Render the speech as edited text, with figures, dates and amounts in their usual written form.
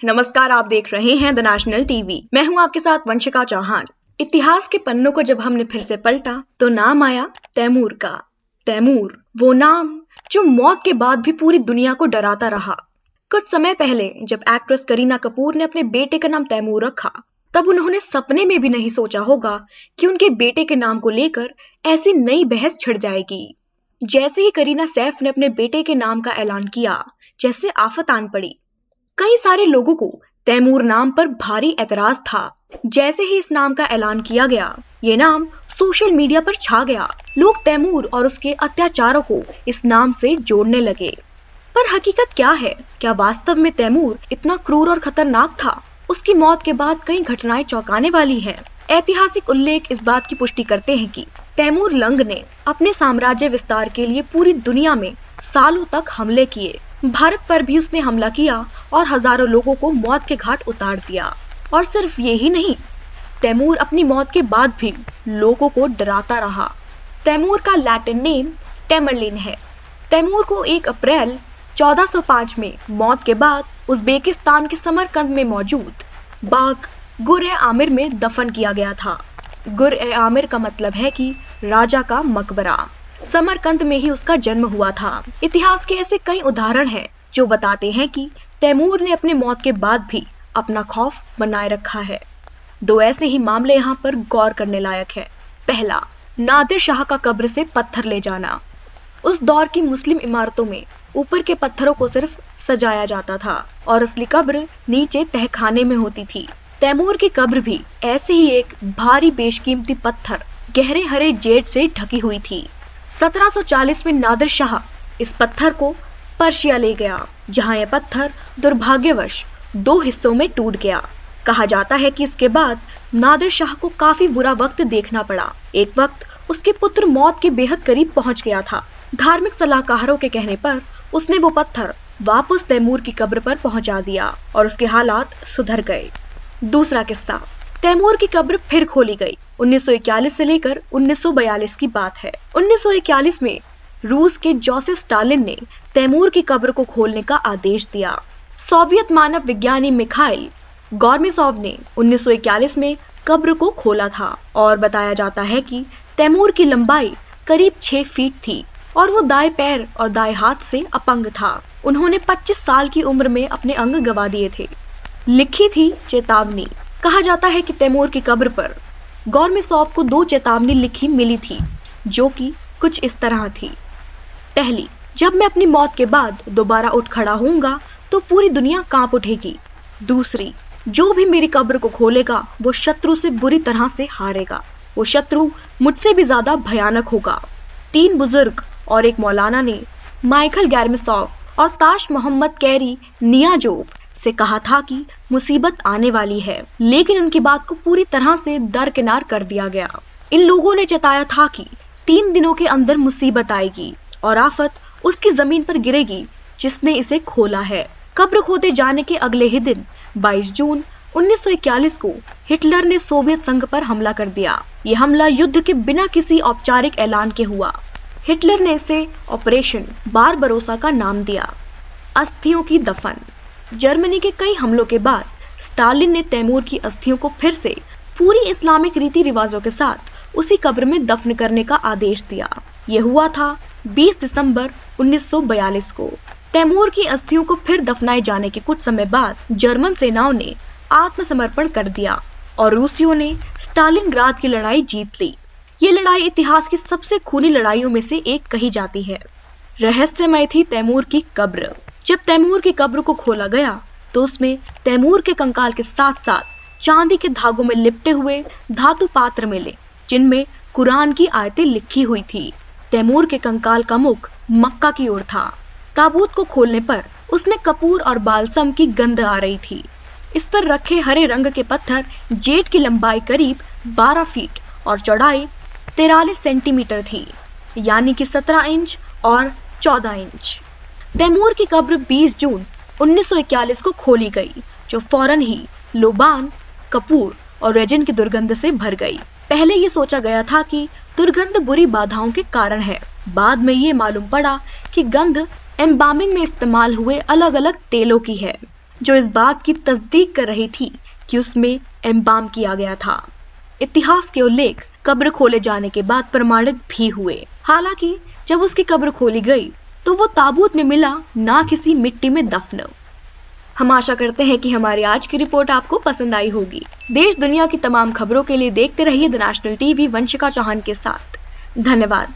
नमस्कार, आप देख रहे हैं द नेशनल टीवी। मैं हूं आपके साथ वंशिका चौहान। इतिहास के पन्नों को जब हमने फिर से पलटा तो नाम आया तैमूर का। तैमूर, वो नाम जो मौत के बाद भी पूरी दुनिया को डराता रहा। कुछ समय पहले जब एक्ट्रेस करीना कपूर ने अपने बेटे का नाम तैमूर रखा, तब उन्होंने सपने में भी नहीं सोचा होगा कि उनके बेटे के नाम को लेकर ऐसी नई बहस छिड़ जाएगी। जैसे ही करीना सैफ ने अपने बेटे के नाम का ऐलान किया, जैसे आफत आन पड़ी। कई सारे लोगों को तैमूर नाम पर भारी एतराज था। जैसे ही इस नाम का ऐलान किया गया, ये नाम सोशल मीडिया पर छा गया। लोग तैमूर और उसके अत्याचारों को इस नाम से जोड़ने लगे। पर हकीकत क्या है? क्या वास्तव में तैमूर इतना क्रूर और खतरनाक था? उसकी मौत के बाद कई घटनाएं चौंकाने वाली हैं। ऐतिहासिक उल्लेख इस बात की पुष्टि करते हैं कि तैमूर लंग ने अपने साम्राज्य विस्तार के लिए पूरी दुनिया में सालों तक हमले किए। भारत पर भी उसने हमला किया और हजारों लोगों को मौत के घाट उतार दिया। और सिर्फ ये ही नहीं, तैमूर अपनी मौत के बाद भी लोगों को डराता रहा। तैमूर का लैटिन नेम टेमरलिन है। तैमूर को 1 अप्रैल 1405 में मौत के बाद उज़्बेकिस्तान के समरकंद में मौजूद बाग गुर-ए-आमिर में दफन किया गया था। गुर-ए-आमिर का मतलब है कि राजा का मकबरा। समरकंद में ही उसका जन्म हुआ था। इतिहास के ऐसे कई उदाहरण हैं जो बताते हैं कि तैमूर ने अपनी मौत के बाद भी अपना खौफ बनाए रखा है। 2 ऐसे ही मामले यहाँ पर गौर करने लायक है। पहला, नादिर शाह का कब्र से पत्थर ले जाना। उस दौर की मुस्लिम इमारतों में ऊपर के पत्थरों को सिर्फ सजाया जाता था और असली कब्र नीचे तहखाने में होती थी। तैमूर की कब्र भी ऐसे ही एक भारी बेशकीमती पत्थर गहरे हरे जेड से ढकी हुई थी। 1740 में नादिर शाह इस पत्थर को पर्शिया ले गया, जहां यह पत्थर दुर्भाग्यवश 2 हिस्सों में टूट गया। कहा जाता है कि इसके बाद नादिर शाह को काफी बुरा वक्त देखना पड़ा। एक वक्त उसके पुत्र मौत के बेहद करीब पहुंच गया था। धार्मिक सलाहकारों के कहने पर उसने वो पत्थर वापस तैमूर की कब्र पर पहुंचा दिया और उसके हालात सुधर गए। दूसरा किस्सा, तैमूर की कब्र फिर खोली गई। 1941 से लेकर 1942 की बात है। 1941 में रूस के जोसेफ स्टालिन ने तैमूर की कब्र को खोलने का आदेश दिया। सोवियत मानव विज्ञानी मिखाइल गोर्बाचोव ने 1941 में कब्र को खोला था और बताया जाता है कि तैमूर की लंबाई करीब 6 फीट थी और वो दाएं पैर और दाएं हाथ से अपंग था। उन्होंने 25 साल की उम्र में अपने अंग गंवा दिए थे। लिखी थी चेतावनी। कहा जाता है कि तैमूर की कब्र पर गोर्बाचोव को 2 चेतावनी लिखी मिली थी, जो कि कुछ इस तरह थी। पहली, जब मैं अपनी मौत के बाद दोबारा उठ खड़ा होऊंगा तो पूरी दुनिया कांप उठेगी। दूसरी, जो भी मेरी कब्र को खोलेगा वो शत्रु से बुरी तरह से हारेगा। वो शत्रु मुझसे भी ज्यादा भयानक होगा। 3 बुजुर्ग और एक मौलाना ने माइकल गोर्बाचोव और ताश मोहम्मद कैरी नियाजोव से कहा था कि मुसीबत आने वाली है, लेकिन उनकी बात को पूरी तरह से दरकिनार कर दिया गया। इन लोगों ने चेताया था कि 3 दिनों के अंदर मुसीबत आएगी और आफत उसकी जमीन पर गिरेगी जिसने इसे खोला है। कब्र खोदे जाने के अगले ही दिन 22 जून 1941 को हिटलर ने सोवियत संघ पर हमला कर दिया। यह हमला युद्ध के बिना किसी औपचारिक ऐलान के हुआ। हिटलर ने इसे ऑपरेशन बारबरोसा का नाम दिया। अस्थियों की दफन। जर्मनी के कई हमलों के बाद स्टालिन ने तैमूर की अस्थियों को फिर से पूरी इस्लामिक रीति रिवाजों के साथ उसी कब्र में दफन करने का आदेश दिया। यह हुआ था 20 दिसंबर 1942 को। तैमूर की अस्थियों को फिर दफनाए जाने के कुछ समय बाद जर्मन सेनाओं ने आत्मसमर्पण कर दिया और रूसियों ने स्टालिनग्राद की लड़ाई जीत ली। ये लड़ाई इतिहास की सबसे खूनी लड़ाइयों में से एक कही जाती है। रहस्यमय थी तैमूर की कब्र। जब तैमूर की कब्र को खोला गया तो उसमें तैमूर के कंकाल के साथ साथ चांदी के धागों में लिपटे हुए धातु पात्र मिले, जिनमें कुरान की आयतें लिखी हुई थी। तैमूर के कंकाल का मुख मक्का की ओर था। ताबूत को खोलने पर उसमें कपूर और बालसम की गंध आ रही थी। इस पर रखे हरे रंग के पत्थर जेट की लंबाई करीब 12 फीट और चौड़ाई 43 सेंटीमीटर थी, यानी कि 17 इंच और 14 इंच। तैमूर की कब्र 20 जून 1941 को खोली गई, जो फौरन ही लोबान, कपूर और रेजिन की दुर्गंध से भर गई। पहले ये सोचा गया था कि दुर्गंध बुरी बाधाओं के कारण है। बाद में ये मालूम पड़ा कि गंध एम्बामिंग में इस्तेमाल हुए अलग अलग तेलों की है। जो इस बात की तस्दीक कर रही थी कि उसमें एम्बाम किया गया था। इतिहास के उल्लेख कब्र खोले जाने के बाद प्रमाणित भी हुए। हालांकि जब उसकी कब्र खोली गई तो वो ताबूत में मिला, ना किसी मिट्टी में दफन। हम आशा करते हैं कि हमारी आज की रिपोर्ट आपको पसंद आई होगी। देश दुनिया की तमाम खबरों के लिए देखते रहिए the national TV Vanshika Chauhan के साथ। धन्यवाद।